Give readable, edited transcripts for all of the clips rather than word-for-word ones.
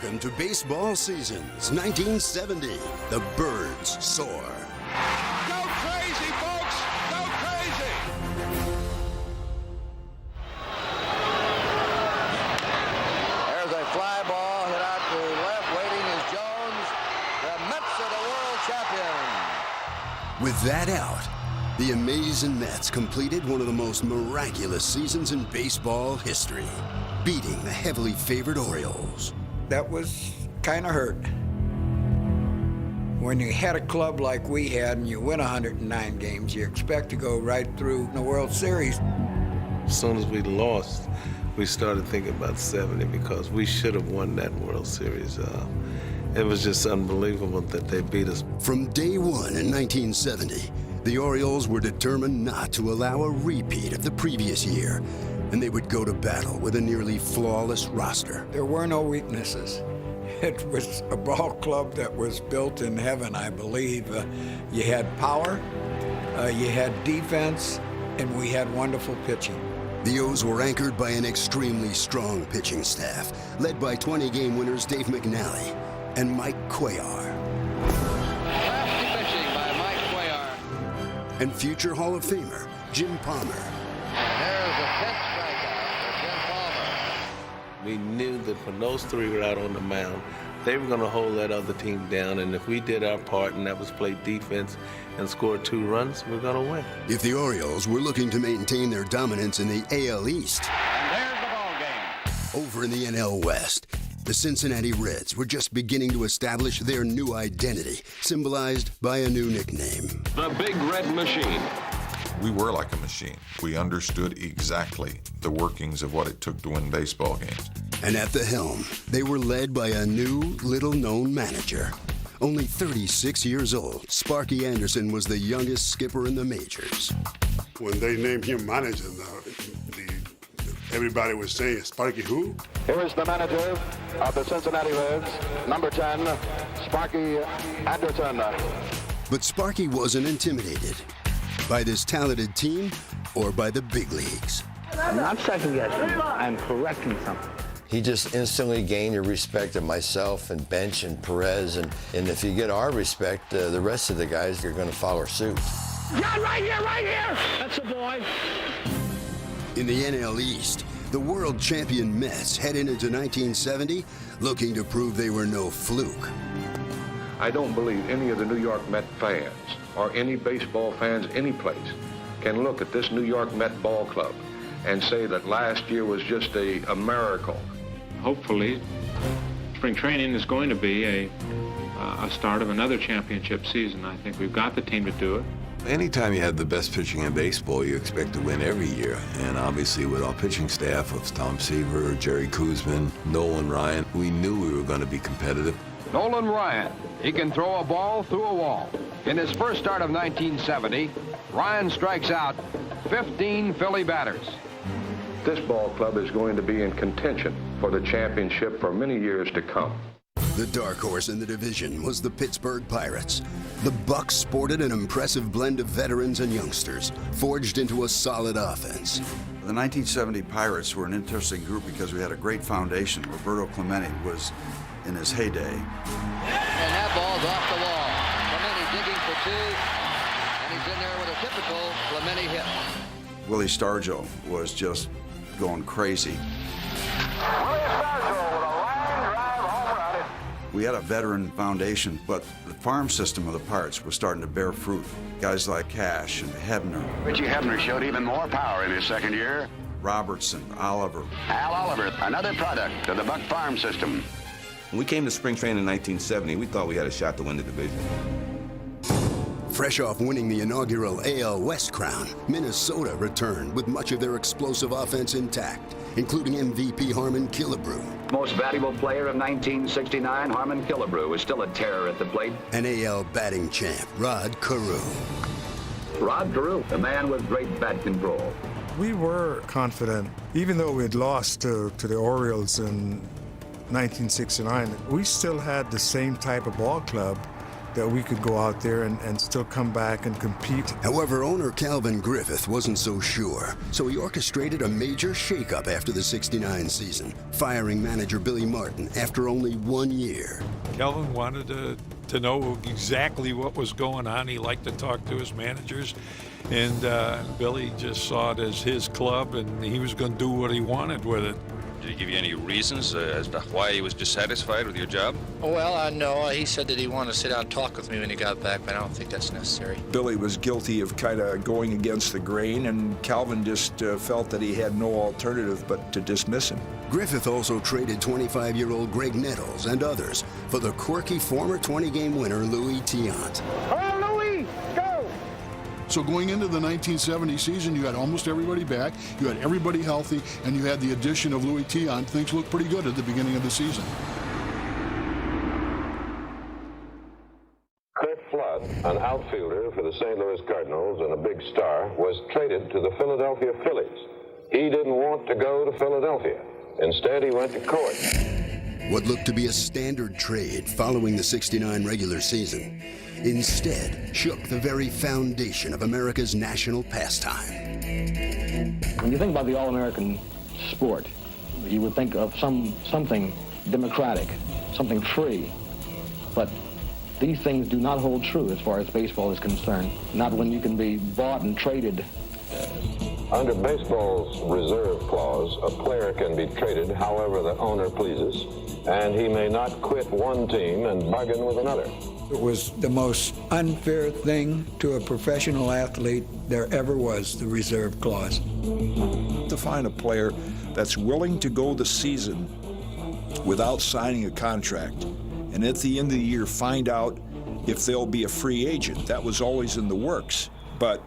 Welcome to baseball seasons 1970. The birds soar. Go crazy, folks! Go crazy! There's a fly ball hit out to left. Waiting is Jones. The Mets are the world champions. With that out, the amazing Mets completed one of the most miraculous seasons in baseball history, beating the heavily favored Orioles. That was kind of hurt. When you had a club like we had and you win 109 games, you expect to go right through the World Series. As soon as we lost, we started thinking about 70 because we should have won that World Series. It was just unbelievable that they beat us. From day one in 1970, the Orioles were determined not to allow a repeat of the previous year, and they would go to battle with a nearly flawless roster. There were no weaknesses. It was a ball club that was built in heaven, I believe. You had power, you had defense, and we had wonderful pitching. The O's were anchored by an extremely strong pitching staff, led by 20-game winners Dave McNally and Mike Cuellar. Crafty pitching by Mike Cuellar. And future Hall of Famer Jim Palmer. There's a 10th strikeout for Jim Palmer. We knew that when those three were out on the mound, they were going to hold that other team down, and if we did our part, and that was play defense and score 2 runs, we're going to win. If the Orioles were looking to maintain their dominance in the AL East, And there's the ball game. over in the NL West, the Cincinnati Reds were just beginning to establish their new identity, symbolized by a new nickname. The Big Red Machine. We were like a machine. We understood exactly the workings of what it took to win baseball games. And at the helm, they were led by a new, little-known manager. Only 36 years old, Sparky Anderson was the youngest skipper in the majors. When they named him manager, everybody was saying, Sparky who? Here is the manager of the Cincinnati Reds, number 10, Sparky Anderson. But Sparky wasn't intimidated by this talented team or by the big leagues. I'm not second guessing. I'm correcting something. He just instantly gained the respect of myself and Bench and Perez, and if you get our respect, the rest of the guys are going to follow suit. Yeah, right here! That's a boy. In the NL East, the world champion Mets headed into 1970 looking to prove they were no fluke. I don't believe any of the New York Met fans or any baseball fans any place can look at this New York Met ball club and say that last year was just a miracle. Hopefully, spring training is going to be a start of another championship season. I think we've got the team to do it. Anytime you have the best pitching in baseball, you expect to win every year. And obviously with our pitching staff of Tom Seaver, Jerry Kuzman, Nolan Ryan, we knew we were going to be competitive. Nolan Ryan, he can throw a ball through a wall. In his first start of 1970, Ryan strikes out 15 Philly batters. This ball club is going to be in contention for the championship for many years to come. The dark horse in the division was the Pittsburgh Pirates. The Bucks sported an impressive blend of veterans and youngsters, forged into a solid offense. The 1970 Pirates were an interesting group because we had a great foundation. Roberto Clemente was in his heyday. And that ball's off the wall. Clemente digging for 2, and he's in there with a typical Clemente hit. Willie Stargell was just going crazy. We had a veteran foundation, but the farm system of the Pirates was starting to bear fruit. Guys like Cash and Hebner. Richie Hebner showed even more power in his second year. Robertson, Oliver. Al Oliver, another product of the Buck farm system. When we came to spring training in 1970, we thought we had a shot to win the division. Fresh off winning the inaugural AL West crown, Minnesota returned with much of their explosive offense intact, including MVP Harmon Killebrew. Most valuable player of 1969, Harmon Killebrew, is still a terror at the plate. And AL batting champ Rod Carew. Rod Carew, a man with great bat control. We were confident, even though we had lost to the Orioles in 1969, we still had the same type of ball club that we could go out there and still come back and compete. However, owner Calvin Griffith wasn't so sure, so he orchestrated a major shakeup after the '69 season, firing manager Billy Morton after only 1 year. Calvin wanted to know exactly what was going on. He liked to talk to his managers, and Billy just saw it as his club, and he was going to do what he wanted with it. Did he give you any reasons as to why he was dissatisfied with your job? Well, no. He said that he wanted to sit down and talk with me when he got back, but I don't think that's necessary. Billy was guilty of kind of going against the grain, and Calvin just felt that he had no alternative but to dismiss him. Griffith also traded 25-year-old Greg Nettles and others for the quirky former 20-game winner Louis Tiant. Oh, Louis, go! So going into the 1970 season, you had almost everybody back, you had everybody healthy, and you had the addition of Louis Tiant. Things looked pretty good at the beginning of the season. Curt Flood, an outfielder for the St. Louis Cardinals and a big star, was traded to the Philadelphia Phillies. He didn't want to go to Philadelphia. Instead, he went to court. What looked to be a standard trade following the '69 regular season instead shook the very foundation of America's national pastime. When you think about the All-American sport, you would think of something democratic, something free. But these things do not hold true as far as baseball is concerned, not when you can be bought and traded. Under baseball's reserve clause, a player can be traded however the owner pleases, and he may not quit one team and bargain with another. It was the most unfair thing to a professional athlete there ever was, the reserve clause. To find a player that's willing to go the season without signing a contract, and at the end of the year find out if they'll be a free agent. That was always in the works, but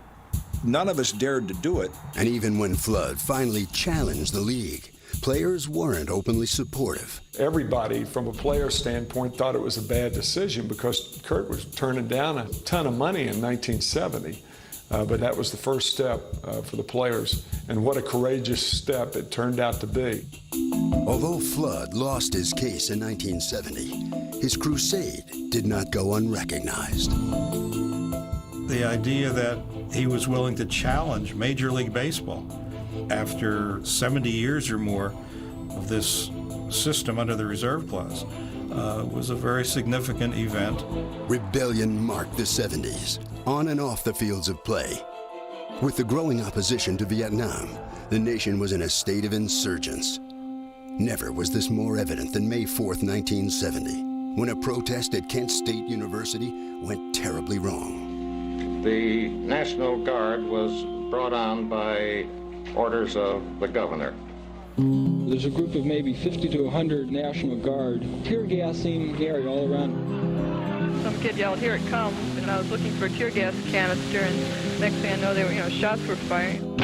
none of us dared to do it. And even when Flood finally challenged the league, players weren't openly supportive. Everybody, from a player standpoint, thought it was a bad decision because Curt was turning down a ton of money in 1970. But that was the first step for the players. And what a courageous step it turned out to be. Although Flood lost his case in 1970, his crusade did not go unrecognized. The idea that he was willing to challenge Major League Baseball after 70 years or more of this system under the reserve clause was a very significant event. Rebellion marked the 70s, on and off the fields of play. With the growing opposition to Vietnam, the nation was in a state of insurgence. Never was this more evident than May 4th, 1970, when a protest at Kent State University went terribly wrong. The National Guard was brought on by orders of the governor. There's a group of maybe 50 to 100 National Guard tear gassing the area all around. Some kid yelled, "Here it comes," and I was looking for a tear gas canister, and next thing I know, they were, shots were firing.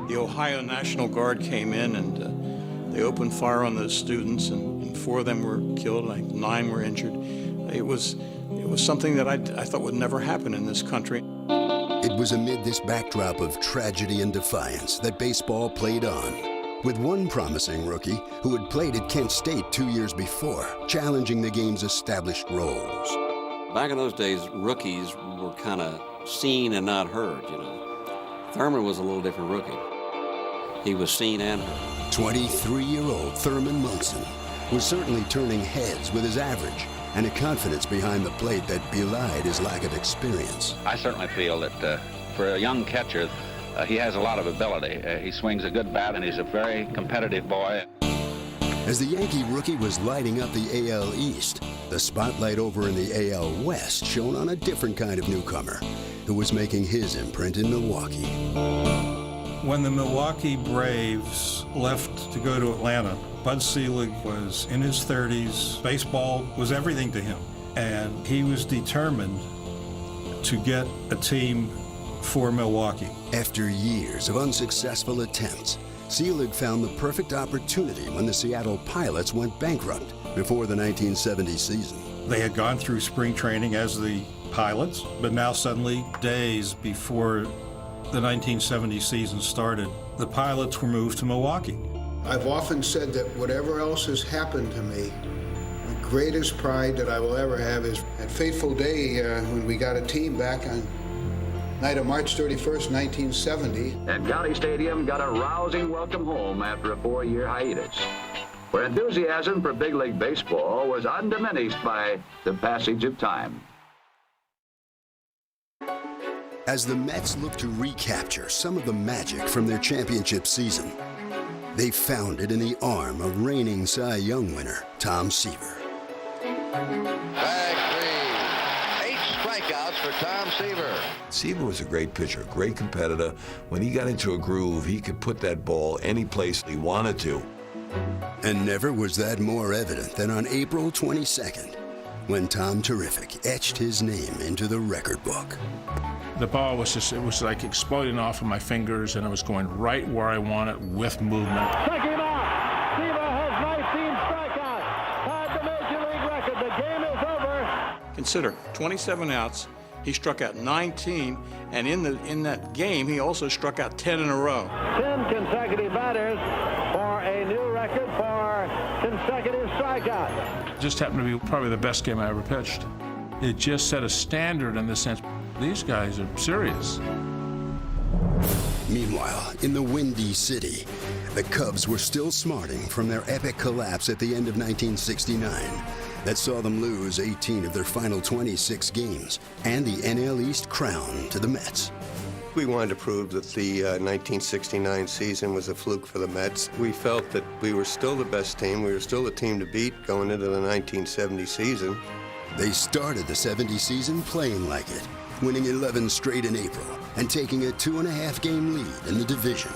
The Ohio National Guard came in and they opened fire on the students, and 4 of them were killed, and 9 were injured. It was something that I thought would never happen in this country. It was amid this backdrop of tragedy and defiance that baseball played on, with one promising rookie who had played at Kent State 2 years before, challenging the game's established roles. Back in those days, rookies were kind of seen and not heard, Thurman was a little different rookie. He was seen and heard. 23-year-old Thurman Munson was certainly turning heads with his average and a confidence behind the plate that belied his lack of experience. I certainly feel that for a young catcher, he has a lot of ability. He swings a good bat, and he's a very competitive boy. As the Yankee rookie was lighting up the AL East, the spotlight over in the AL West shone on a different kind of newcomer who was making his imprint in Milwaukee. When the Milwaukee Braves left to go to Atlanta, Bud Selig was in his 30s. Baseball was everything to him, and he was determined to get a team for Milwaukee. After years of unsuccessful attempts, Selig found the perfect opportunity when the Seattle Pilots went bankrupt before the 1970 season. They had gone through spring training as the Pilots, but now suddenly, days before the 1970 season started, the Pilots were moved to Milwaukee. I've often said that whatever else has happened to me, the greatest pride that I will ever have is that fateful day when we got a team back on night of March 31st, 1970. And County Stadium got a rousing welcome home after a 4-year hiatus, where enthusiasm for big league baseball was undiminished by the passage of time. As the Mets look to recapture some of the magic from their championship season, they found it in the arm of reigning Cy Young winner Tom Seaver. Bag 3. 8 strikeouts for Tom Seaver. Seaver was a great pitcher, great competitor. When he got into a groove, he could put that ball any place he wanted to. And never was that more evident than on April 22nd, when Tom Terrific etched his name into the record book. The ball was just, it was like exploding off of my fingers, and it was going right where I want it with movement. Check him out. Seaver has 19 strikeouts. Tied the Major League record. The game is over. Consider 27 outs. He struck out 19, and in that game, he also struck out 10 in a row. 10 consecutive batters for a new record for consecutive strikeouts. It just happened to be probably the best game I ever pitched. It just set a standard in the sense, these guys are serious. Meanwhile, in the Windy City, the Cubs were still smarting from their epic collapse at the end of 1969 that saw them lose 18 of their final 26 games and the NL East crown to the Mets. We wanted to prove that the 1969 season was a fluke for the Mets. We felt that we were still the best team. We were still the team to beat going into the 1970 season. They started the 70 season playing like it, winning 11 straight in April and taking a 2.5-game lead in the division.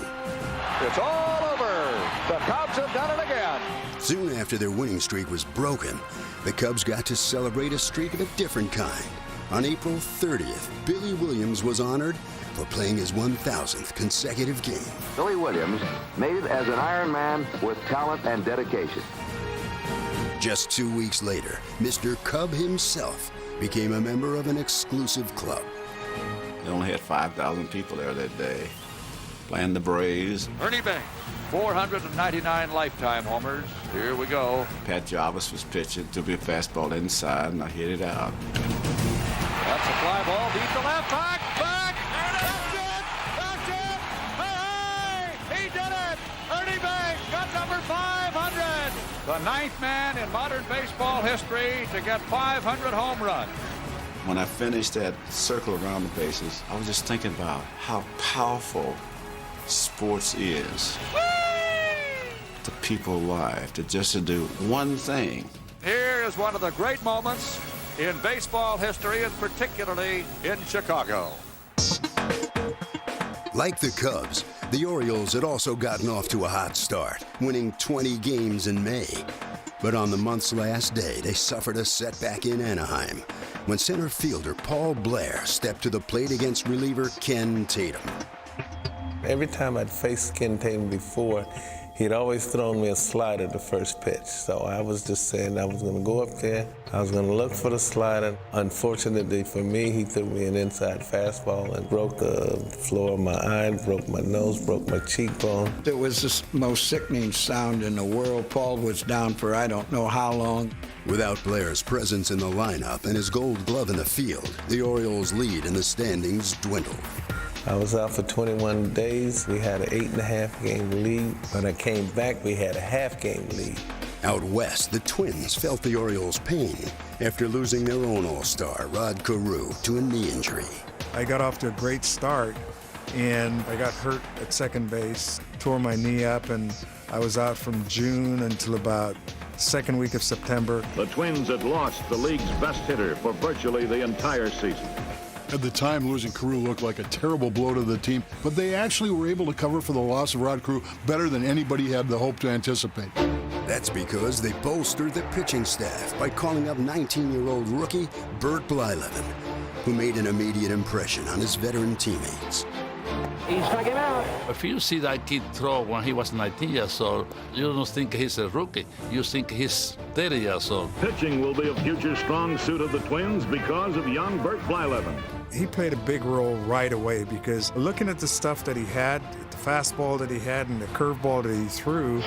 It's all over. The Cubs have done it again. Soon after their winning streak was broken, the Cubs got to celebrate a streak of a different kind. On April 30th, Billy Williams was honored for playing his 1,000th consecutive game. Billy Williams made it as an Iron Man with talent and dedication. Just 2 weeks later, Mr. Cub himself became a member of an exclusive club. They only had 5,000 people there that day, playing the Braves. Ernie Banks, 499 lifetime homers. Here we go. Pat Jarvis was pitching to be a fastball inside, and I hit it out. That's a fly ball deep to left, back. That's it. Hey, he did it. Ernie Banks got number 500. The 9th man in modern baseball history to get 500 home runs. When I finished that circle around the bases, I was just thinking about how powerful sports is to people's life, just to do one thing. Here is one of the great moments in baseball history, and particularly in Chicago. Like the Cubs, the Orioles had also gotten off to a hot start, winning 20 games in May. But on the month's last day, they suffered a setback in Anaheim when center fielder Paul Blair stepped to the plate against reliever Ken Tatum. Every time I'd faced Ken Tatum before, he'd always thrown me a slider the first pitch. So I was just saying I was going to go up there, I was going to look for the slider. Unfortunately for me, he threw me an inside fastball and broke the floor of my eye, broke my nose, broke my cheekbone. It was the most sickening sound in the world. Paul was down for I don't know how long. Without Blair's presence in the lineup and his gold glove in the field, the Orioles' lead in the standings dwindled. I was out for 21 days. We had an 8.5-game lead. When I came back, we had a half-game lead. Out west, the Twins felt the Orioles' pain after losing their own all-star, Rod Carew, to a knee injury. I got off to a great start, and I got hurt at second base, tore my knee up, and I was out from June until about second week of September. The Twins had lost the league's best hitter for virtually the entire season. At the time, losing Carew looked like a terrible blow to the team, but they actually were able to cover for the loss of Rod Carew better than anybody had the hope to anticipate. That's because they bolstered the pitching staff by calling up 19-year-old rookie Bert Blyleven, who made an immediate impression on his veteran teammates. He struck him out. If you see that kid throw when he was 19 years old, you don't think he's a rookie. You think he's 30 years old. Pitching will be a future strong suit of the Twins because of young Bert Blyleven. He played a big role right away because looking at the stuff that he had, the fastball that he had and the curveball that he threw,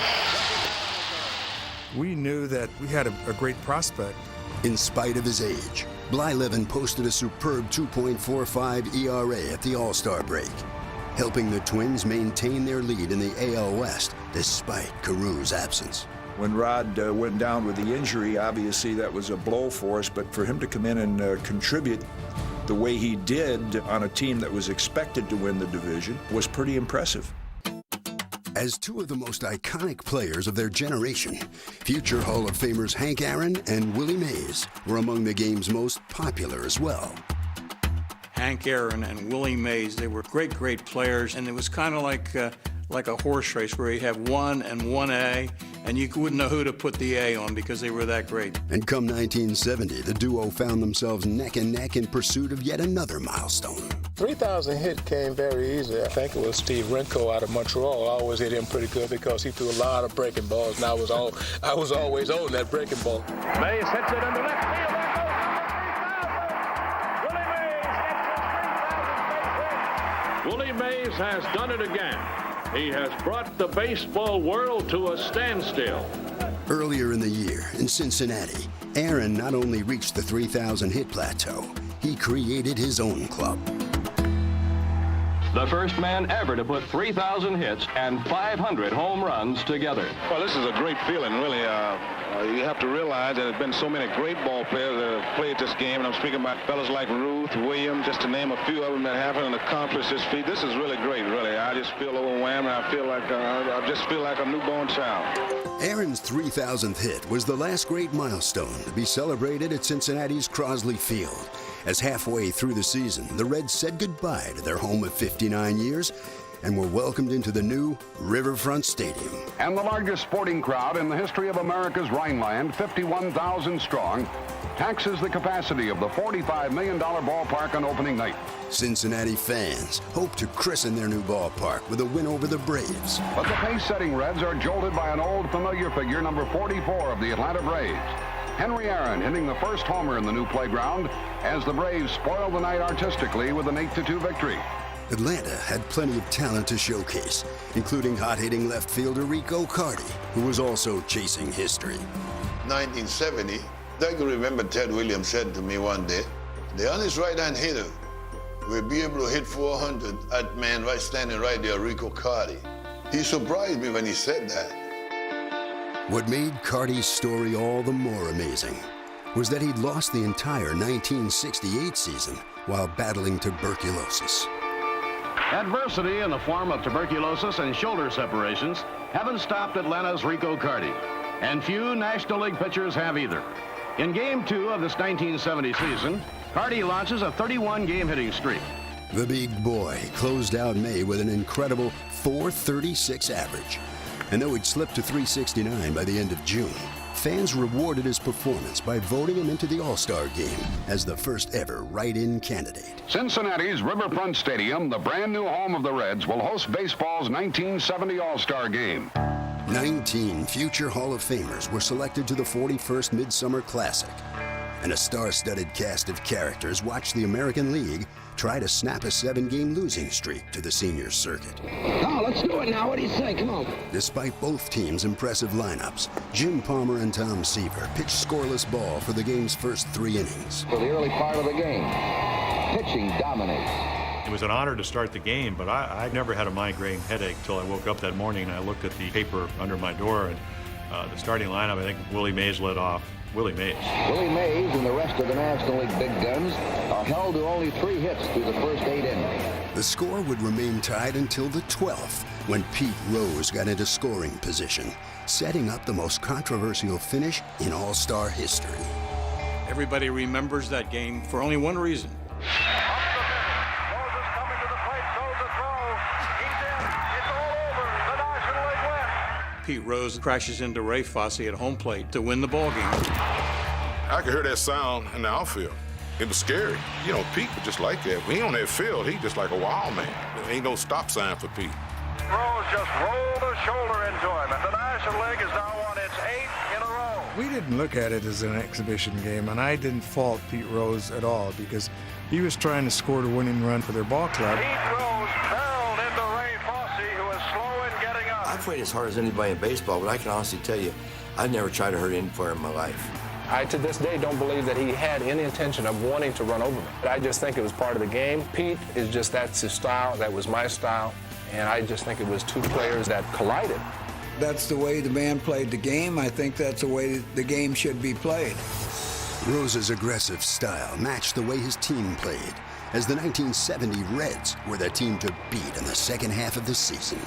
we knew that we had a great prospect. In spite of his age, Blyleven posted a superb 2.45 ERA at the All-Star break, helping the Twins maintain their lead in the AL West despite Carew's absence. When Rod went down with the injury, obviously that was a blow for us, but for him to come in and contribute the way he did on a team that was expected to win the division was pretty impressive. As two of the most iconic players of their generation, future Hall of Famers Hank Aaron and Willie Mays were among the game's most popular as well. Hank Aaron and Willie Mays, they were great players, and it was kind of like a horse race where you have 1 and 1A, and you wouldn't know who to put the A on because they were that great. And come 1970, the duo found themselves neck and neck in pursuit of yet another milestone. 3,000 hit came very easy. I think it was Steve Renko out of Montreal. I always hit him pretty good because he threw a lot of breaking balls, and I was always on that breaking ball. Mays hits it into left field. Willie Mays has done it again. He has brought the baseball world to a standstill. Earlier in the year, in Cincinnati, Aaron not only reached the 3,000 hit plateau, he created his own club. The first man ever to put 3,000 hits and 500 home runs together. Well, this is a great feeling, really. You have to realize that there have been so many great ball players that have played this game, and I'm speaking about fellas like Ruth, Williams, just to name a few of them that haven't accomplished this feat. This is really great, really. I just feel overwhelmed, and I just feel like a newborn child. Aaron's 3,000th hit was the last great milestone to be celebrated at Cincinnati's Crosley Field. As halfway through the season, the Reds said goodbye to their home of 59 years and were welcomed into the new Riverfront Stadium. And the largest sporting crowd in the history of America's Rhineland, 51,000 strong, taxes the capacity of the $45 million ballpark on opening night. Cincinnati fans hope to christen their new ballpark with a win over the Braves. But the pace-setting Reds are jolted by an old familiar figure, number 44 of the Atlanta Braves. Henry Aaron hitting the first homer in the new playground as the Braves spoiled the night artistically with an 8-2 victory. Atlanta had plenty of talent to showcase, including hot-hitting left fielder Rico Carty, who was also chasing history. 1970, I can remember Ted Williams said to me one day, the honest right-hand hitter will be able to hit 400 at man right standing right there, Rico Carty. He surprised me when he said that. What made Carty's story all the more amazing was that he'd lost the entire 1968 season while battling tuberculosis. Adversity in the form of tuberculosis and shoulder separations haven't stopped Atlanta's Rico Carty, and few National League pitchers have either. In Game 2 of this 1970 season, Carty launches a 31-game hitting streak. The big boy closed out May with an incredible .436 average. And though he'd slipped to .369 by the end of June, fans rewarded his performance by voting him into the All-Star game as the first ever write-in candidate. Cincinnati's Riverfront Stadium, the brand new home of the Reds, will host baseball's 1970 All-Star game. 19 future Hall of Famers were selected to the 41st Midsummer Classic. And a star-studded cast of characters watched the American League try to snap a 7-game losing streak to the senior circuit. Oh, let's do it now. What do you say? Come on. Despite both teams' impressive lineups, Jim Palmer and Tom Seaver pitched scoreless ball for the game's first 3 innings. For the early part of the game, pitching dominates. It was an honor to start the game, but I never had a migraine headache until I woke up that morning and I looked at the paper under my door, and the starting lineup, I think Willie Mays led off. Willie Mays. Willie Mays and the rest of the National League big guns are held to only 3 hits through the first 8 innings. The score would remain tied until the 12th, when Pete Rose got into scoring position, setting up the most controversial finish in All-Star history. Everybody remembers that game for only one reason. Pete Rose crashes into Ray Fosse at home plate to win the ball game. I could hear that sound in the outfield. It was scary. You know, Pete was just like that. When he on that field, he just like a wild man. There ain't no stop sign for Pete. Rose just rolled a shoulder into him, and the National League is now on its 8th in a row. We didn't look at it as an exhibition game, and I didn't fault Pete Rose at all because he was trying to score the winning run for their ball club. Pete Rose barreled into Ray Fosse, who was slow in getting up. I played as hard as anybody in baseball, but I can honestly tell you, I've never tried to hurt any player in my life. I, to this day, don't believe that he had any intention of wanting to run over me. I just think it was part of the game. Pete is just, that's his style, that was my style, and I just think it was two players that collided. That's the way the man played the game. I think that's the way the game should be played. Rose's aggressive style matched the way his team played, as the 1970 Reds were the team to beat in the second half of the season.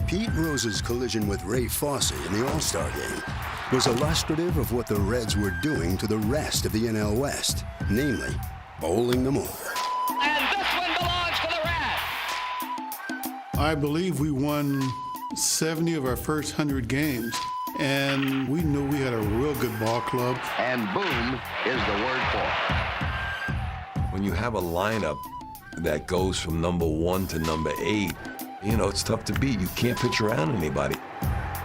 Pete Rose's collision with Ray Fosse in the All-Star game was illustrative of what the Reds were doing to the rest of the NL West, namely, bowling them over. And this one belongs to the Reds. I believe we won 70 of our first 100 games, and we knew we had a real good ball club. And boom is the word for it. When you have a lineup that goes from number 1 to number 8, you know, it's tough to beat. You can't pitch around anybody.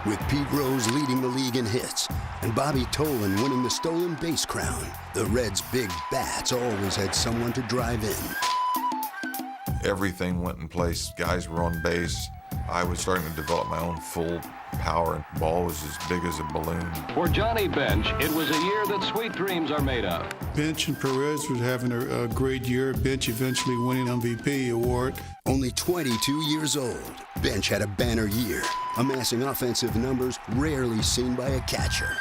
With Pete Rose leading the league in hits and Bobby Tolan winning the stolen base crown, the Reds' big bats always had someone to drive in. Everything went in place. Guys were on base. I was starting to develop my own full power. The ball was as big as a balloon. For Johnny Bench, it was a year that sweet dreams are made of. Bench and Perez was having a great year. Bench eventually winning MVP award. Only 22 years old, Bench had a banner year, amassing offensive numbers rarely seen by a catcher.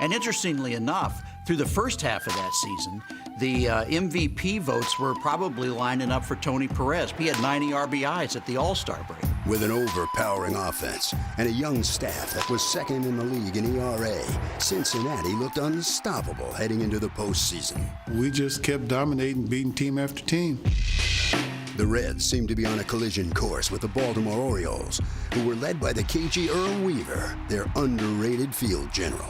And interestingly enough, through the first half of that season, the MVP votes were probably lining up for Tony Perez. He had 90 RBIs at the All-Star break. With an overpowering offense and a young staff that was second in the league in ERA, Cincinnati looked unstoppable heading into the postseason. We just kept dominating, beating team after team. The Reds seemed to be on a collision course with the Baltimore Orioles, who were led by the cagey Earl Weaver, their underrated field general.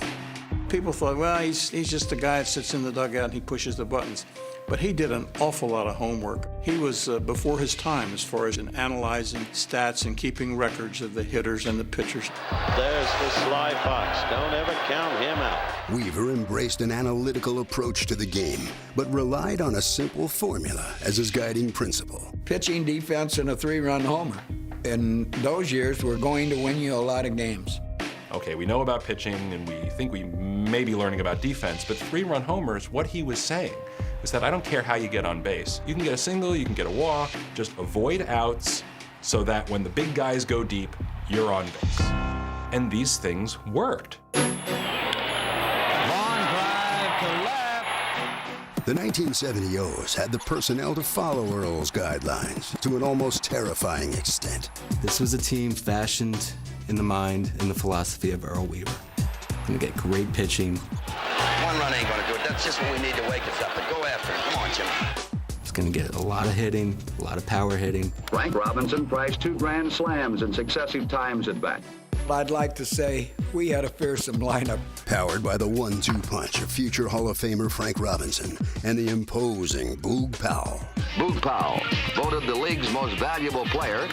People thought, well, he's just a guy that sits in the dugout and he pushes the buttons. But he did an awful lot of homework. He was before his time as far as in analyzing stats and keeping records of the hitters and the pitchers. There's the sly fox. Don't ever count him out. Weaver embraced an analytical approach to the game, but relied on a simple formula as his guiding principle. Pitching, defense, and a 3-run homer. In those years, we're going to win you a lot of games. Okay, we know about pitching, and we think we may be learning about defense, but 3-run homers, what he was saying is that I don't care how you get on base. You can get a single, you can get a walk, just avoid outs so that when the big guys go deep, you're on base. And these things worked. The 1970 O's had the personnel to follow Earl's guidelines to an almost terrifying extent. This was a team fashioned in the mind and the philosophy of Earl Weaver. Gonna get great pitching. One run ain't gonna do it. That's just what we need to wake us up. But go after him. Come on, Jimmy. It's gonna get a lot of hitting, a lot of power hitting. Frank Robinson priced 2 grand slams in successive times at bat. I'd like to say we had a fearsome lineup. Powered by the 1-2 punch of future Hall of Famer Frank Robinson and the imposing Boog Powell. Boog Powell, voted the league's most valuable player.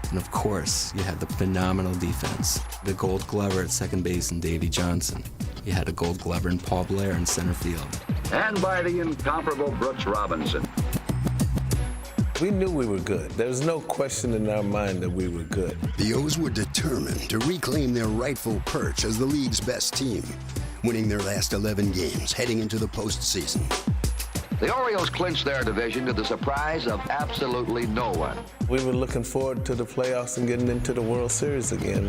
And of course, you had the phenomenal defense. The Gold Glover at second base and Davey Johnson. You had a Gold Glover in Paul Blair in center field. And by the incomparable Brooks Robinson. We knew we were good. There was no question in our mind that we were good. The O's were determined to reclaim their rightful perch as the league's best team, winning their last 11 games heading into the postseason. The Orioles clinched their division to the surprise of absolutely no one. We were looking forward to the playoffs and getting into the World Series again.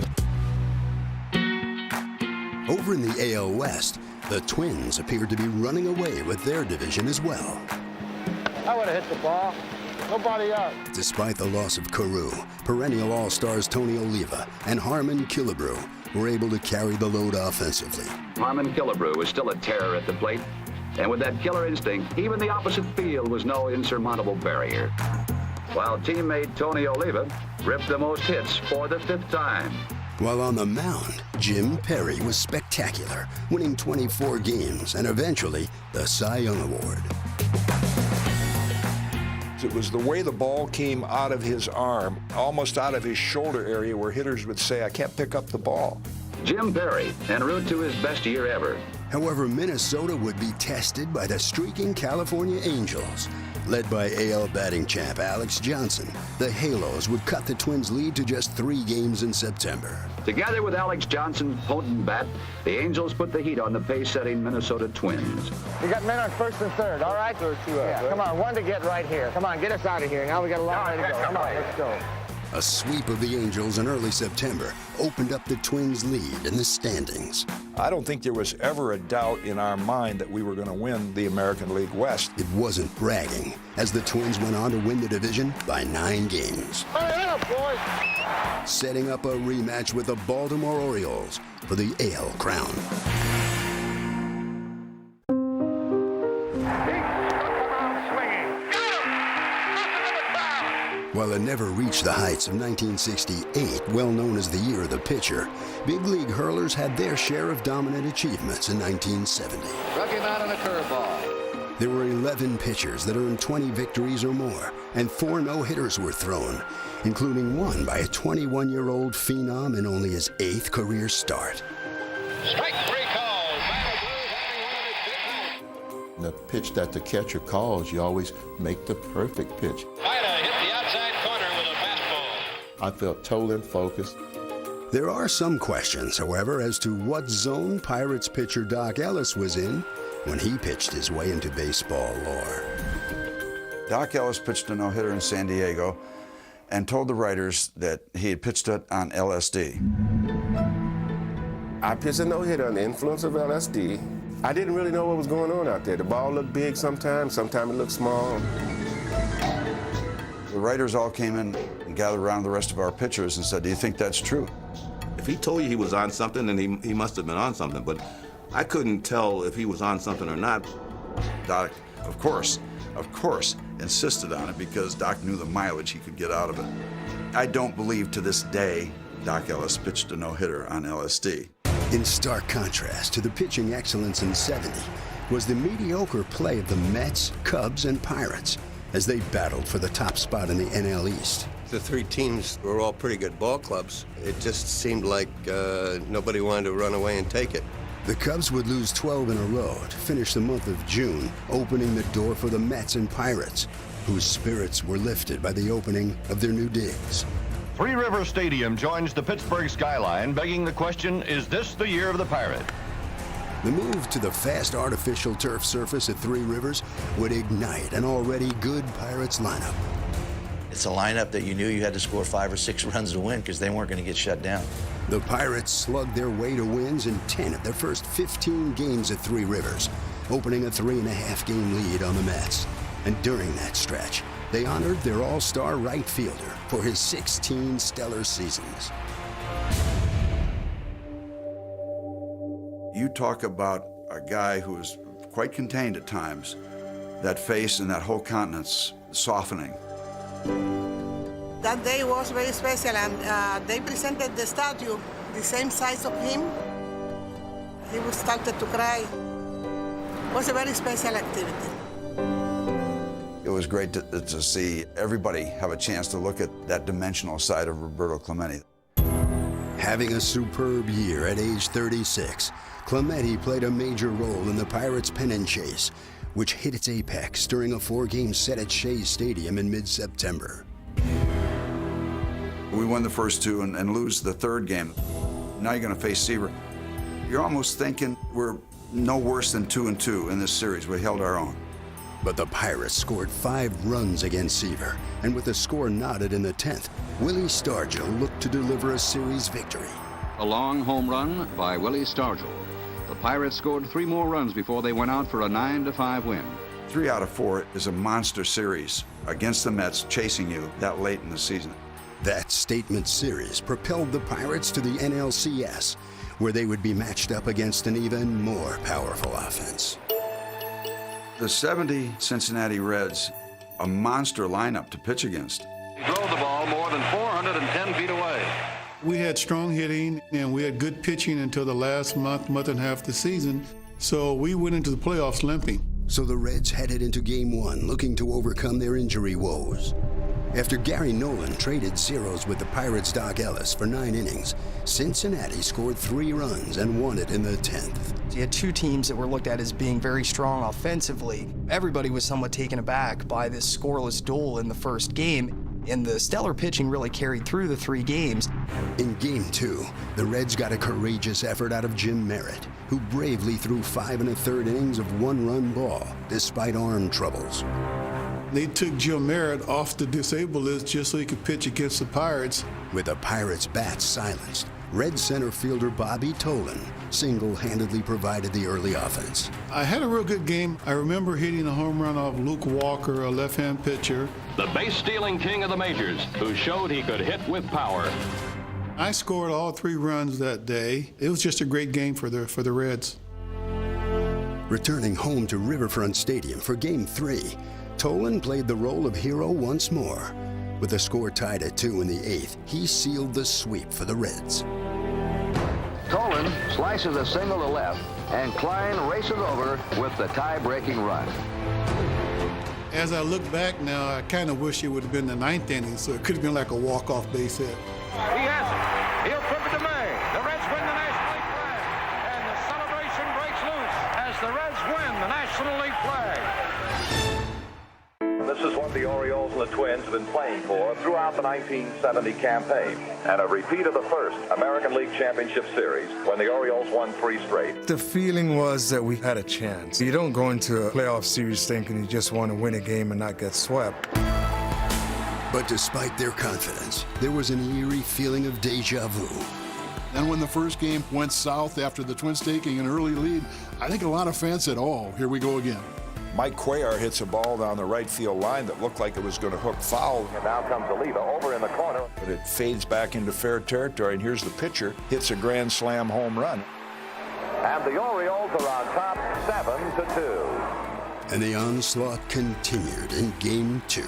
Over in the AL West, the Twins appeared to be running away with their division as well. I would have hit the ball. Nobody out. Despite the loss of Carew, perennial All-Stars Tony Oliva and Harmon Killebrew were able to carry the load offensively. Harmon Killebrew was still a terror at the plate, and with that killer instinct, even the opposite field was no insurmountable barrier. While teammate Tony Oliva ripped the most hits for the 5th time. While on the mound, Jim Perry was spectacular, winning 24 games and eventually the Cy Young Award. It was the way the ball came out of his arm, almost out of his shoulder area, where hitters would say, I can't pick up the ball. Jim Perry, en route to his best year ever. However, Minnesota would be tested by the streaking California Angels. Led by AL batting champ Alex Johnson, the Halos would cut the Twins' lead to just 3 games in September. Together with Alex Johnson's potent bat, the Angels put the heat on the pace-setting Minnesota Twins. We got men on first and third, all right? Yeah, come on, one to get right here. Come on, get us out of here. Now we got a long way to go. Come on, let's go. A sweep of the Angels in early September opened up the Twins' lead in the standings. I don't think there was ever a doubt in our mind that we were going to win the American League West. It wasn't bragging, as the Twins went on to win the division by 9 games. Hurry up, boys! Setting up a rematch with the Baltimore Orioles for the AL crown. While it never reached the heights of 1968, well known as the year of the pitcher, big league hurlers had their share of dominant achievements in 1970. Struck him out on a curveball. There were 11 pitchers that earned 20 victories or more, and 4 no-hitters were thrown, including one by a 21-year-old phenom in only his 8th career start. Strike 3 called. The pitch that the catcher calls, you always make the perfect pitch. I felt total and focused. There are some questions, however, as to what zone Pirates pitcher Doc Ellis was in when he pitched his way into baseball lore. Doc Ellis pitched a no-hitter in San Diego and told the writers that he had pitched it on LSD. I pitched a no-hitter on the influence of LSD. I didn't really know what was going on out there. The ball looked big sometimes it looked small. The writers all came in and gathered around the rest of our pitchers and said, do you think that's true? If he told you he was on something, then he must have been on something, but I couldn't tell if he was on something or not. Doc, of course, insisted on it because Doc knew the mileage he could get out of it. I don't believe to this day Doc Ellis pitched a no-hitter on LSD. In stark contrast to the pitching excellence in '70 was the mediocre play of the Mets, Cubs, and Pirates as they battled for the top spot in the NL East. The 3 teams were all pretty good ball clubs. It just seemed like nobody wanted to run away and take it. The Cubs would lose 12 in a row to finish the month of June, opening the door for the Mets and Pirates, whose spirits were lifted by the opening of their new digs. Three River Stadium joins the Pittsburgh skyline, begging the question, is this the year of the Pirate? The move to the fast artificial turf surface at Three Rivers would ignite an already good Pirates lineup. It's a lineup that you knew you had to score 5 or 6 runs to win because they weren't going to get shut down. The Pirates slugged their way to wins in 10 of their first 15 games at Three Rivers, opening a 3.5-game lead on the Mets. And during that stretch, they honored their all-star right fielder for his 16 stellar seasons. You talk about a guy who was quite contained at times, that face and that whole countenance softening. That day was very special, and they presented the statue, the same size of him. He started to cry. It was a very special activity. It was great to see everybody have a chance to look at that dimensional side of Roberto Clemente. Having a superb year at age 36, Clemente played a major role in the Pirates' pennant chase, which hit its apex during a 4-game set at Shea Stadium in mid-September. We won the first 2 and lose the 3rd game. Now you're going to face Seaver. You're almost thinking we're no worse than 2-2 in this series. We held our own. But the Pirates scored 5 runs against Seaver, and with the score knotted in the 10th, Willie Stargell looked to deliver a series victory. A long home run by Willie Stargell. The Pirates scored 3 more runs before they went out for a 9-5 win. 3 out of 4 is a monster series against the Mets chasing you that late in the season. That statement series propelled the Pirates to the NLCS, where they would be matched up against an even more powerful offense. The '70 Cincinnati Reds, a monster lineup to pitch against. He drove the ball more than 410 feet away. We had strong hitting, and we had good pitching until the last month and a half of the season, so we went into the playoffs limping. So the Reds headed into Game 1 looking to overcome their injury woes. After Gary Nolan traded zeros with the Pirates' Doc Ellis for 9 innings, Cincinnati scored 3 runs and won it in the 10th. You had two teams that were looked at as being very strong offensively. Everybody was somewhat taken aback by this scoreless duel in the first game, and the stellar pitching really carried through the 3 games. In Game 2, the Reds got a courageous effort out of Jim Merritt, who bravely threw 5 1/3 innings of 1-run ball, despite arm troubles. They took Jim Merritt off the disabled list just so he could pitch against the Pirates. With the Pirates' bats silenced, Red center fielder Bobby Tolan single-handedly provided the early offense. I had a real good game. I remember hitting a home run off Luke Walker, a left-hand pitcher. The base-stealing king of the majors, who showed he could hit with power. I scored all 3 runs that day. It was just a great game for the Reds. Returning home to Riverfront Stadium for Game 3, Tolan played the role of hero once more. With the score tied at 2 in the 8th, he sealed the sweep for the Reds. Tolan slices a single to left, and Klein races over with the tie-breaking run. As I look back now, I kind of wish it would have been the 9th inning, so it could have been like a walk-off base hit. He has it. He'll flip it to May. The Reds win the National League flag, and the celebration breaks loose as the Reds win the National League flag. This is what the Orioles and the Twins have been playing for throughout the 1970 campaign, and a repeat of the first American League Championship Series when the Orioles won 3 straight. The feeling was that we had a chance. You don't go into a playoff series thinking you just want to win a game and not get swept. But despite their confidence, there was an eerie feeling of deja vu. And when the first game went south after the Twins taking an early lead, I think a lot of fans said, oh, here we go again. Mike Cuellar hits a ball down the right field line that looked like it was going to hook foul. And now comes Oliva over in the corner. But it fades back into fair territory, and here's the pitcher, hits a grand slam home run. And the Orioles are on top 7-2. And the onslaught continued in Game 2.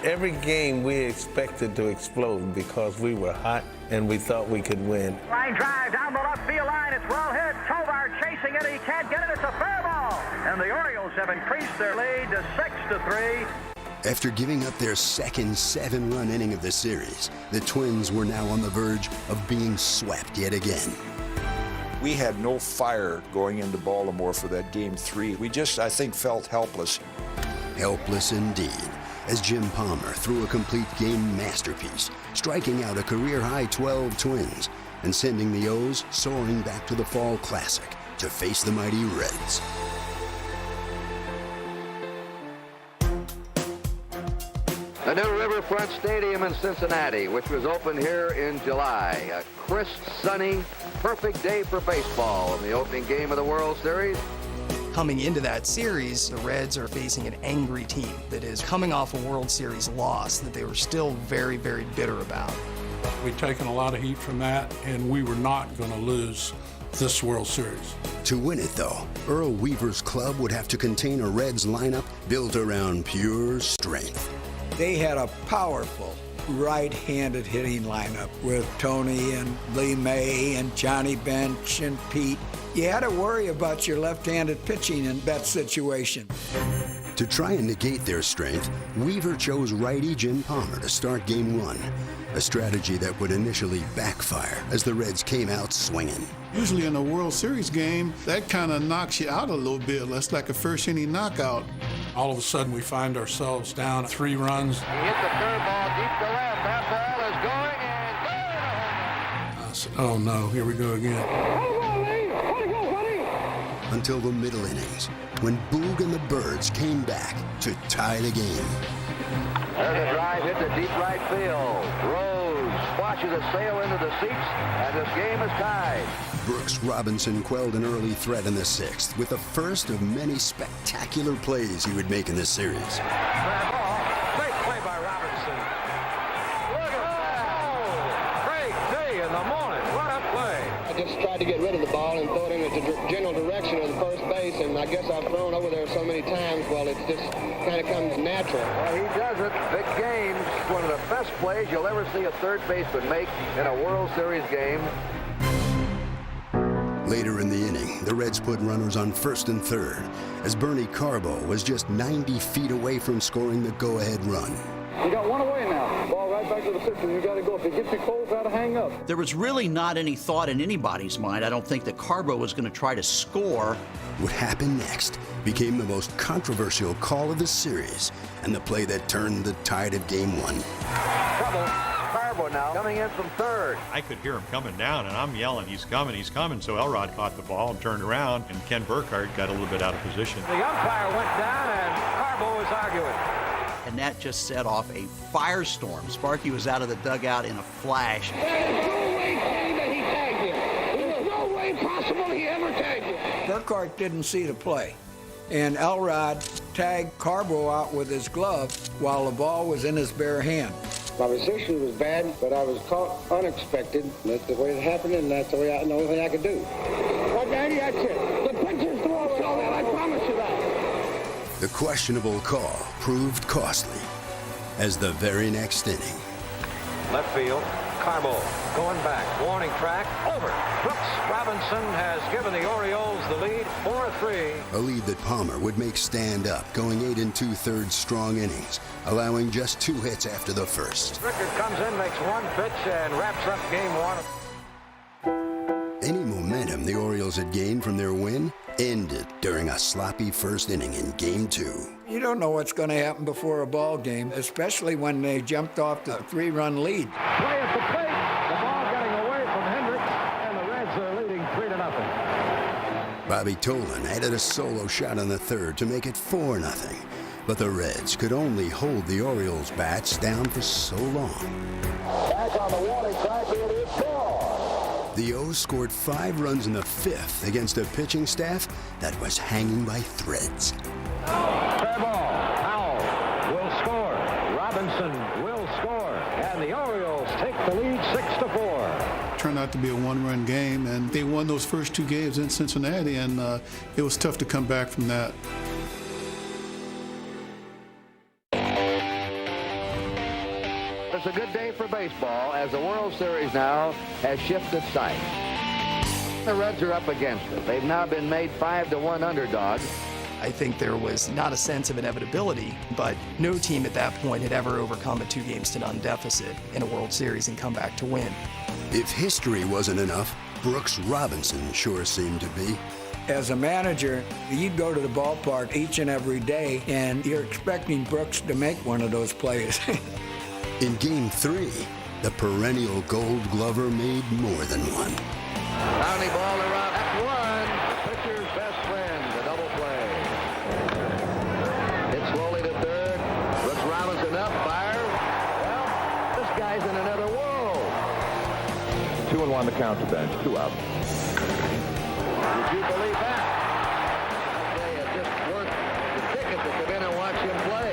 Every game we expected to explode because we were hot and we thought we could win. Line drive down the left field line. It's well hit. Tovar chasing it. He can't get it. It's a fair ball. And the Orioles have increased their lead to 6-3. After giving up their second 7-run inning of the series, the Twins were now on the verge of being swept yet again. We had no fire going into Baltimore for that Game 3. We just, I think, felt helpless. Helpless indeed, as Jim Palmer threw a complete game masterpiece, striking out a career-high 12 Twins and sending the O's soaring back to the Fall Classic to face the mighty Reds. The new Riverfront Stadium in Cincinnati, which was opened here in July. A crisp, sunny, perfect day for baseball in the opening game of the World Series. Coming into that series, the Reds are facing an angry team that is coming off a World Series loss that they were still very, very bitter about. We've taken a lot of heat from that, and we were not going to lose this World Series. To win it, though, Earl Weaver's club would have to contain a Reds lineup built around pure strength. They had a powerful right-handed hitting lineup with Tony and Lee May and Johnny Bench and Pete. You had to worry about your left-handed pitching in that situation. To try and negate their strength, Weaver chose righty Jim Palmer to start Game 1, a strategy that would initially backfire as the Reds came out swinging. Usually in a World Series game, that kind of knocks you out a little bit. That's like a first-inning knockout. All of a sudden, we find ourselves down 3 runs. He hit the curveball deep to left. That ball is going and I said, oh no, here we go again. Until the middle innings, when Boog and the Birds came back to tie the game. There's a drive hit to deep right field. Rose squashes a sail into the seats, and this game is tied. Brooks Robinson quelled an early threat in the 6th with the first of many spectacular plays he would make in this series. that ball. Great play by Robinson. Look at that. Great day in the morning. What a play. I just tried to get rid of the ball and throw it in the general direction of the first base, and I guess I've thrown over there so many times, well, it just kind of comes natural. Well, he does it. Big games. One of the best plays you'll ever see a third baseman make in a World Series game. Later in the inning, the Reds put runners on first and third as Bernie Carbo was just 90 feet away from scoring the go-ahead run. You got one away now. Ball right back to the pitcher. You got to go. If it gets you cold, got to hang up. There was really not any thought in anybody's mind, I don't think, that Carbo was going to try to score. What happened next became the most controversial call of the series and the play that turned the tide of Game 1. Trouble. Carbo now coming in from third. I could hear him coming down, and I'm yelling, he's coming, he's coming. So Elrod caught the ball and turned around, and Ken Burkhardt got a little bit out of position. The umpire went down, and Carbo was arguing. And that just set off a firestorm. Sparky was out of the dugout in a flash. There's no way that he tagged him. There's no way possible he ever tagged him. Burkhardt didn't see the play, and Elrod tagged Carbo out with his glove while the ball was in his bare hand. My position was bad, but I was caught unexpected. That's the way it happened, and that's the only thing I could do. But Daddy, that's it. The pitcher's throwing it all that. I promise you that. The questionable call proved costly as the very next inning. Left field, Carbo going back, warning track, over. Brooks Robinson has given the Orioles the lead, 4-3. A lead that Palmer would make stand up, going 8 2/3 strong innings, allowing just 2 hits after the first. Rickard comes in, makes one pitch, and wraps up Game 1. Any momentum the Orioles had gained from their win ended during a sloppy first inning in Game 2. You don't know what's going to happen before a ball game, especially when they jumped off the 3-run lead. Play at the plate. The ball getting away from Hendricks, and the Reds are leading 3-0. Bobby Tolan added a solo shot in the third to make it 4-0. But the Reds could only hold the Orioles' bats down for so long. Back on the warning track, it is ball. The O's scored 5 runs in the 5th against a pitching staff that was hanging by threads. Fair ball. Powell will score. Robinson will score. And the Orioles take the lead 6-4. Turned out to be a one-run game, and they won those first 2 games in Cincinnati, and it was tough to come back from that. It's a good day for baseball as the World Series now has shifted sides. The Reds are up against it. They've now been made 5-1 underdogs. I think there was not a sense of inevitability, but no team at that point had ever overcome a 2-0 deficit in a World Series and come back to win. If history wasn't enough, Brooks Robinson sure seemed to be. As a manager, you'd go to the ballpark each and every day, and you're expecting Brooks to make one of those plays. In Game 3, the perennial Gold Glover made more than one. Roundly ball around. That's one. Pitcher's best friend. A double play. Hit slowly to third. Brooks Robinson up. Fire. Well, this guy's in another world. 2-1 the count to bench. 2 out. Would you believe that? They have just worth the ticket to come in and watch him play.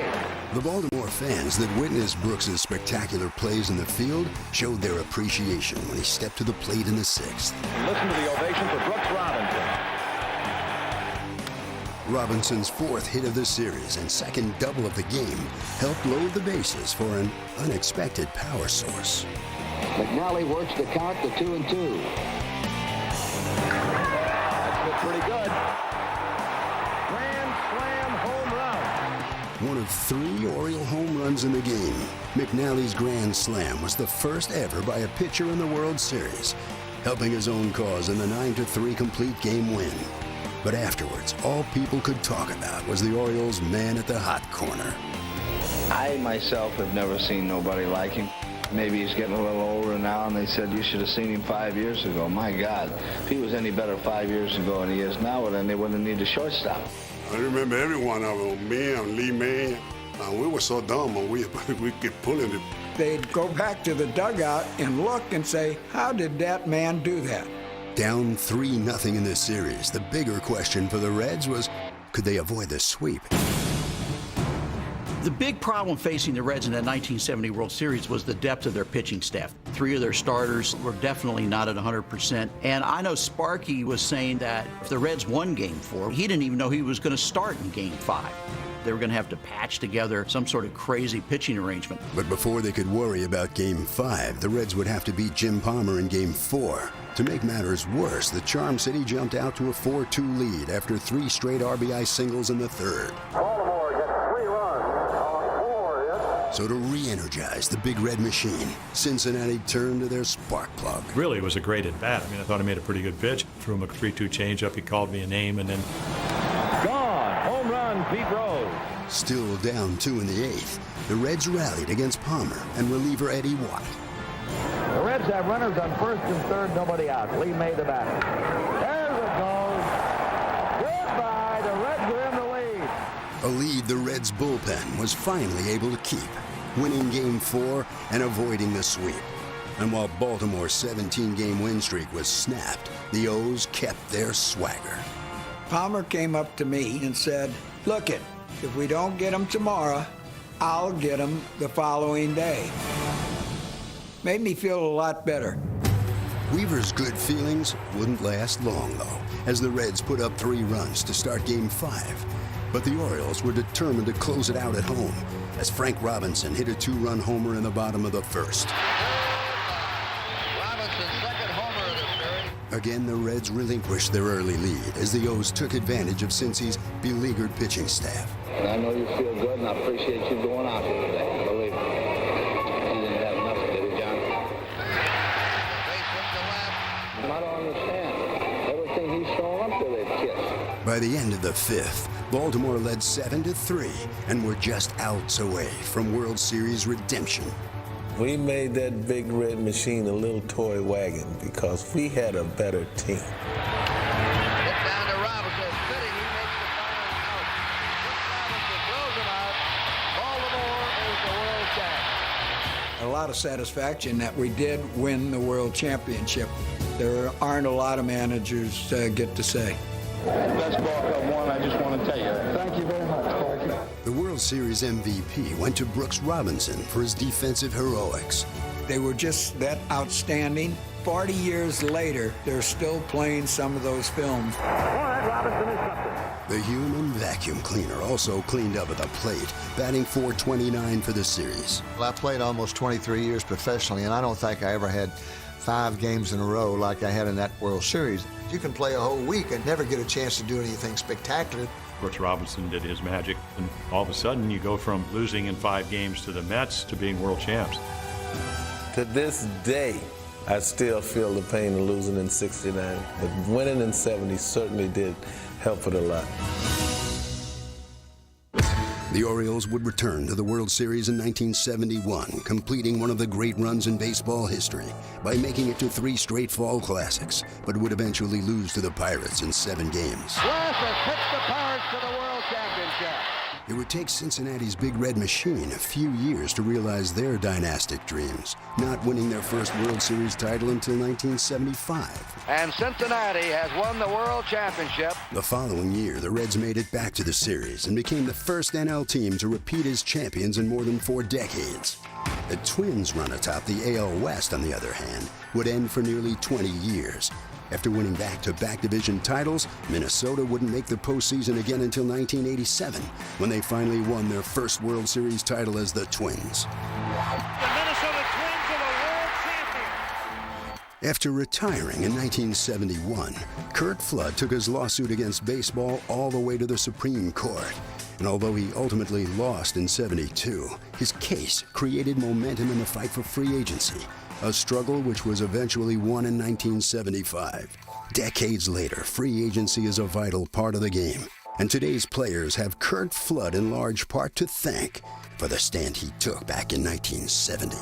The Baltimore fans that witnessed Brooks' spectacular plays in the field showed their appreciation when he stepped to the plate in the 6th. Listen to the ovation for Brooks Robinson. Robinson's 4th hit of the series and 2nd double of the game helped load the bases for an unexpected power source. McNally works the count to 2-2. That's looked pretty good. Grand slam home run. One of 3 Oriole home runs in the game, McNally's grand slam was the first ever by a pitcher in the World Series, helping his own cause in the 9-3 complete game win. But afterwards, all people could talk about was the Orioles' man at the hot corner. I myself have never seen nobody like him. Maybe he's getting a little older now, and they said you should have seen him 5 years ago. My God, if he was any better 5 years ago than he is now, well, then they wouldn't need a shortstop. I remember every one of them, me and Lee May. We were so dumb, we kept pulling it. They'd go back to the dugout and look and say, how did that man do that? Down 3-0 in this series, the bigger question for the Reds was, could they avoid the sweep? The big problem facing the Reds in that 1970 World Series was the depth of their pitching staff. 3 of their starters were definitely not at 100%. And I know Sparky was saying that if the Reds won Game 4, he didn't even know he was going to start in Game 5. They were going to have to patch together some sort of crazy pitching arrangement. But before they could worry about Game 5, the Reds would have to beat Jim Palmer in Game 4. To make matters worse, the Charm City jumped out to a 4-2 lead after 3 straight RBI singles in the third. Baltimore gets 3 runs on 4 hits. So to re-energize the Big Red Machine, Cincinnati turned to their spark plug. Really, it was a great at-bat. I mean, I thought I made a pretty good pitch. Threw him a 3-2 changeup. He called me a name, and then... Gone. Home run, Pete Rose. Still down 2 in the 8th, the Reds rallied against Palmer and reliever Eddie Watt. The Reds have runners on first and third, nobody out. Lee made the batter. There it goes. Goodbye. The Reds are in the lead. A lead the Reds' bullpen was finally able to keep, winning Game 4 and avoiding the sweep. And while Baltimore's 17-game win streak was snapped, the O's kept their swagger. Palmer came up to me and said, "Look it, if we don't get him tomorrow, I'll get him the following day." Made me feel a lot better. Weaver's good feelings wouldn't last long, though, as the Reds put up 3 runs to start Game 5. But the Orioles were determined to close it out at home, as Frank Robinson hit a 2-run homer in the bottom of the first. Robinson's second homer of the series. Again, the Reds relinquished their early lead as the O's took advantage of Cincy's beleaguered pitching staff. And I know you feel good, and I appreciate you going out here today. Believe me. You didn't have nothing, did he, John? I don't understand. Everything he's thrown up there, they've kissed. By the end of the 5th, Baltimore led 7-3 and were just outs away from World Series redemption. We made that Big Red Machine a little toy wagon because we had a better team. Hit down to Robinson. Fitting, he makes the final out. Robinson throws him out. Baltimore is the world champ. A lot of satisfaction that we did win the World Championship. There aren't a lot of managers get to say. Best ball club won, I just want to tell you. Thank you very much, Sparky. The World Series MVP went to Brooks Robinson for his defensive heroics. They were just that outstanding. 40 years later, they're still playing some of those films. All right, Robinson is something. The human vacuum cleaner also cleaned up at the plate, batting .429 for the series. Well, I played almost 23 years professionally, and I don't think I ever had 5 games in a row like I had in that World Series. You can play a whole week and never get a chance to do anything spectacular. Brooks Robinson did his magic, and all of a sudden you go from losing in 5 games to the Mets to being world champs. To this day, I still feel the pain of losing in '69, but winning in '70 certainly did help it a lot. The Orioles would return to the World Series in 1971, completing one of the great runs in baseball history by making it to 3 straight fall classics, but would eventually lose to the Pirates in 7 games. West has pitched the Pirates to the World Championship. It would take Cincinnati's Big Red Machine a few years to realize their dynastic dreams, not winning their first World Series title until 1975. And Cincinnati has won the World Championship. The following year, the Reds made it back to the series and became the first NL team to repeat as champions in more than 4 decades. The Twins' run atop the AL West, on the other hand, would end for nearly 20 years. After winning back-to-back division titles, Minnesota wouldn't make the postseason again until 1987, when they finally won their first World Series title as the Twins. The Minnesota Twins are the world champions. After retiring in 1971, Curt Flood took his lawsuit against baseball all the way to the Supreme Court. And although he ultimately lost in '72, his case created momentum in the fight for free agency, a struggle which was eventually won in 1975. Decades later, free agency is a vital part of the game, and today's players have Curt Flood in large part to thank for the stand he took back in 1970.